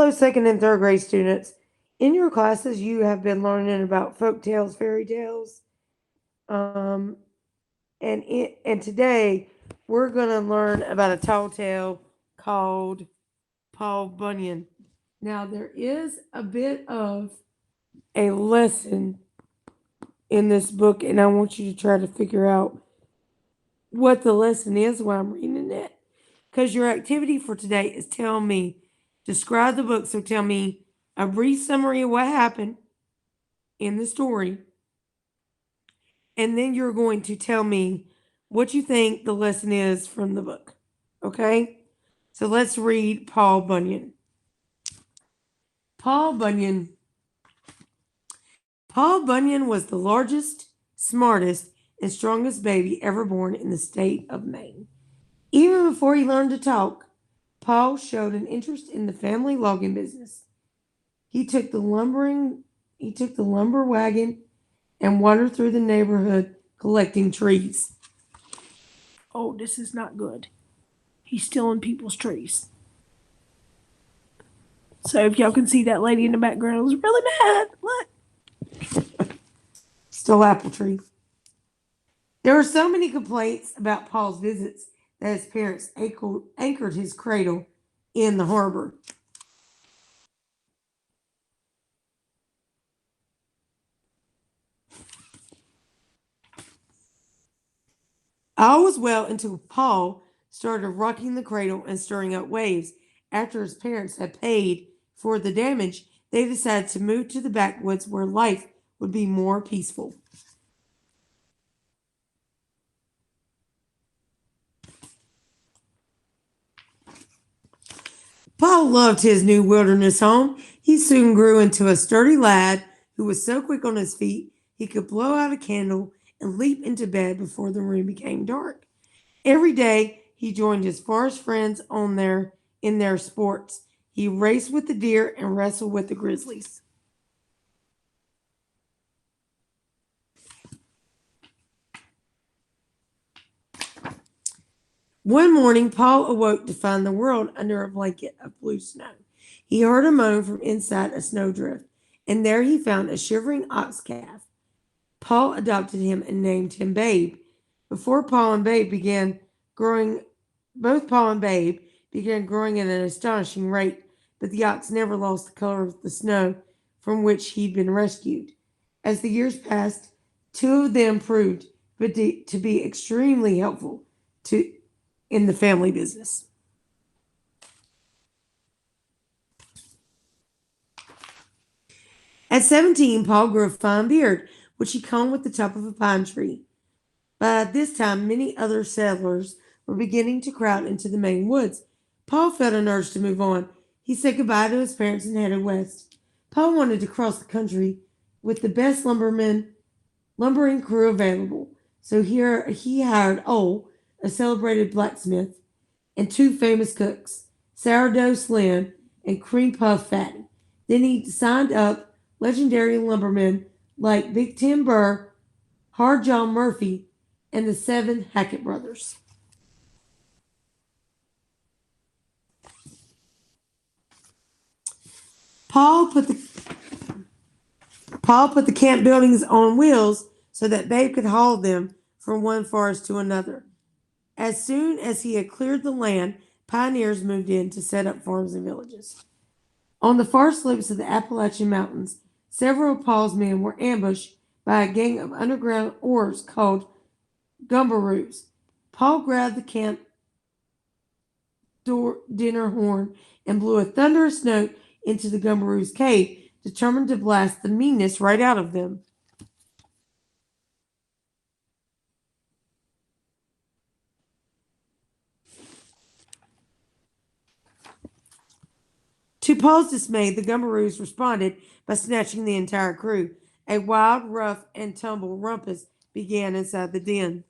Hello, second and third grade students. In your classes, you have been learning about folk tales, fairy tales, um, and today we're going to learn about a tall tale called Paul Bunyan. Now, there is a bit of a lesson in this book, and I want you to try to figure out what the lesson is while I'm reading it. Because your activity for today is tell me, describe the book. So tell me a brief summary of what happened in the story. And then you're going to tell me what you think the lesson is from the book. Okay? So let's read Paul Bunyan. Paul Bunyan. Paul Bunyan was the largest, smartest, and strongest baby ever born in the state of Maine. Even before he learned to talk, Paul showed an interest in the family logging business. He took the lumber wagon and wandered through the neighborhood collecting trees. Oh, this is not good. He's stealing people's trees. So if y'all can see that lady in the background is really mad. Look. Stole apple tree. There were so many complaints about Paul's visits that his parents anchored his cradle in the harbor. All was well until Paul started rocking the cradle and stirring up waves. After his parents had paid for the damage, they decided to move to the backwoods where life would be more peaceful. Paul loved his new wilderness home. He soon grew into a sturdy lad who was so quick on his feet he could blow out a candle and leap into bed before the room became dark. Every day he joined his forest friends in their sports. He raced with the deer and wrestled with the grizzlies. One morning, Paul awoke to find the world under a blanket of blue snow. He heard a moan from inside a snowdrift, and there he found a shivering ox calf. Paul adopted him and named him Babe. Before Paul and Babe began growing, both Paul and Babe began growing at an astonishing rate, but the ox never lost the color of the snow from which he'd been rescued. As the years passed, two of them proved to be extremely helpful to in the family business. At 17, Paul grew a fine beard, which he combed with the top of a pine tree. By this time, many other settlers were beginning to crowd into the Maine woods. Paul felt an urge to move on. He said goodbye to his parents and headed west. Paul wanted to cross the country with the best lumbering crew available. So here he hired Ole, a celebrated blacksmith, and two famous cooks, Sourdough Slim and Cream Puff Fatty. Then he signed up legendary lumbermen like Big Tim Burr, Hard John Murphy, and the seven Hackett brothers. Paul put the Paul put the camp buildings on wheels so that Babe could haul them from one forest to another. As soon as he had cleared the land, pioneers moved in to set up farms and villages. On the far slopes of the Appalachian Mountains, several of Paul's men were ambushed by a gang of underground orcs called Gumbaroos. Paul grabbed the camp dinner horn and blew a thunderous note into the Gumbaroos' cave, determined to blast the meanness right out of them. To Paul's dismay, the Gumbaroos responded by snatching the entire crew. A wild, rough, and tumble rumpus began inside the den.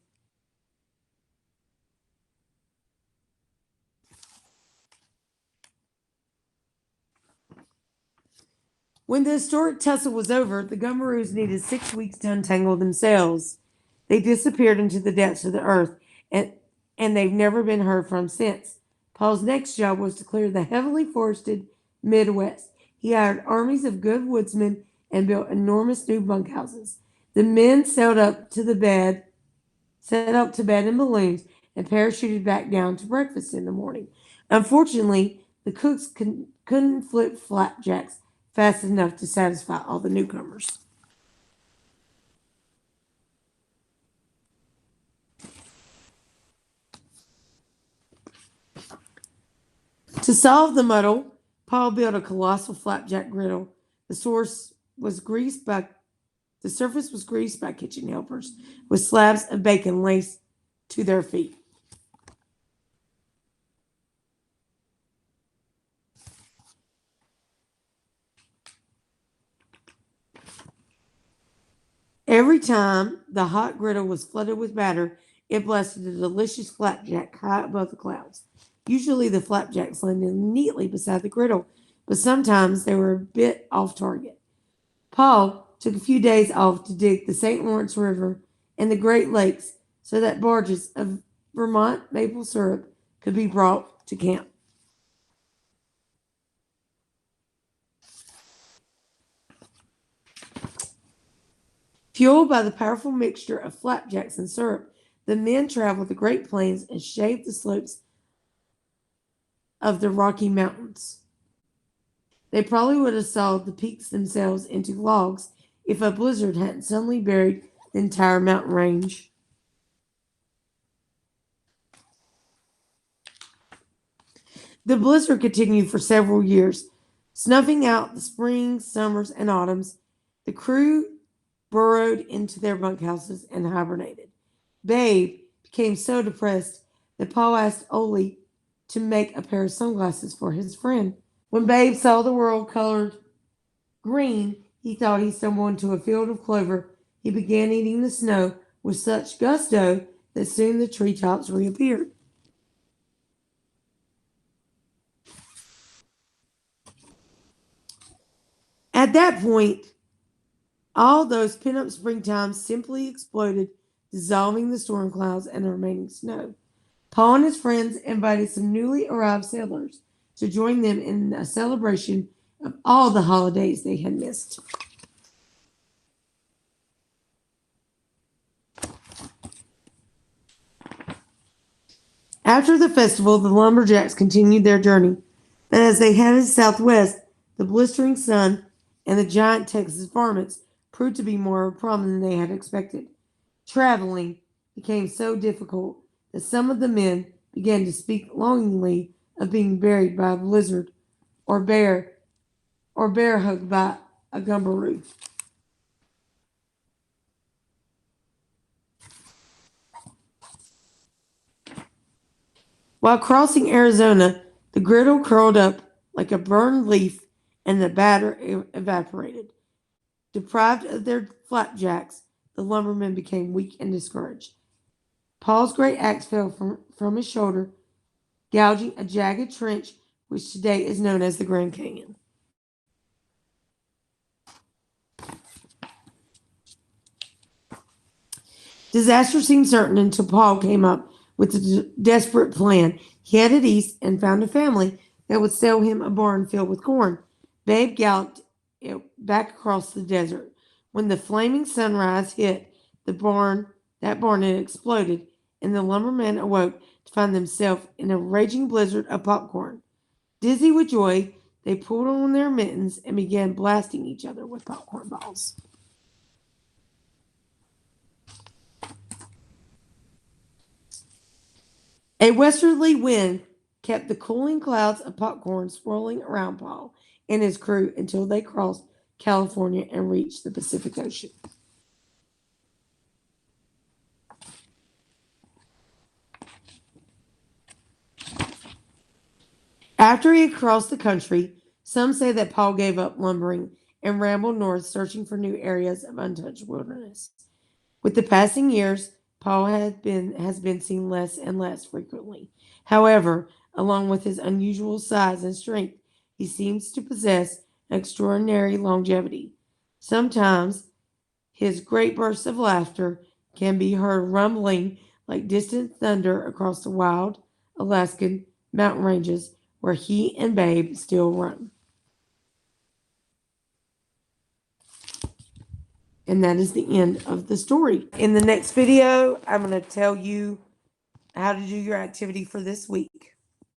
When the historic tussle was over, the Gumbaroos needed 6 weeks to untangle themselves. They disappeared into the depths of the earth, and they've never been heard from since. Paul's next job was to clear the heavily forested Midwest. He hired armies of good woodsmen and built enormous new bunkhouses. The men set up to bed in balloons, and parachuted back down to breakfast in the morning. Unfortunately, the cooks couldn't flip flapjacks fast enough to satisfy all the newcomers. To solve the muddle, Paul built a colossal flapjack griddle. The source was greased by the surface was greased by kitchen helpers with slabs of bacon laced to their feet. Every time the hot griddle was flooded with batter, it blasted a delicious flapjack high above the clouds. Usually the flapjacks landed neatly beside the griddle, but sometimes they were a bit off target. Paul took a few days off to dig the St. Lawrence River and the Great Lakes so that barges of Vermont maple syrup could be brought to camp. Fueled by the powerful mixture of flapjacks and syrup, the men traveled the Great Plains and shaved the slopes of the Rocky Mountains. They probably would have sawed the peaks themselves into logs if a blizzard hadn't suddenly buried the entire mountain range. The blizzard continued for several years, snuffing out the springs, summers, and autumns. The crew burrowed into their bunkhouses and hibernated. Babe became so depressed that Paul asked Ole to make a pair of sunglasses for his friend. When Babe saw the world colored green, he thought he stumbled into a field of clover. He began eating the snow with such gusto that soon the treetops reappeared. At that point, all those pent-up springtimes simply exploded, dissolving the storm clouds and the remaining snow. Paul and his friends invited some newly arrived settlers to join them in a celebration of all the holidays they had missed. After the festival, the lumberjacks continued their journey, and as they headed southwest, the blistering sun and the giant Texas varmints proved to be more of a problem than they had expected. Traveling became so difficult that some of the men began to speak longingly of being buried by a blizzard or bear hugged by a gumbaroo. While crossing Arizona, the griddle curled up like a burned leaf and the batter evaporated. Deprived of their flapjacks, the lumbermen became weak and discouraged. Paul's great axe fell from his shoulder, gouging a jagged trench which today is known as the Grand Canyon. Disaster seemed certain until Paul came up with a desperate plan. He headed east and found a family that would sell him a barn filled with corn. Babe galloped it back across the desert. When the flaming sunrise hit that barn had exploded, and the lumbermen awoke to find themselves in a raging blizzard of popcorn. Dizzy with joy, they pulled on their mittens and began blasting each other with popcorn balls. A westerly wind kept the cooling clouds of popcorn swirling around Paul and his crew until they crossed California and reached the Pacific Ocean. After he had crossed the country, some say that Paul gave up lumbering and rambled north searching for new areas of untouched wilderness. With the passing years, Paul has been seen less and less frequently. However, along with his unusual size and strength, he seems to possess extraordinary longevity. Sometimes his great bursts of laughter can be heard rumbling like distant thunder across the wild Alaskan mountain ranges where he and Babe still roam. And that is the end of the story. In the next video, I'm going to tell you how to do your activity for this week.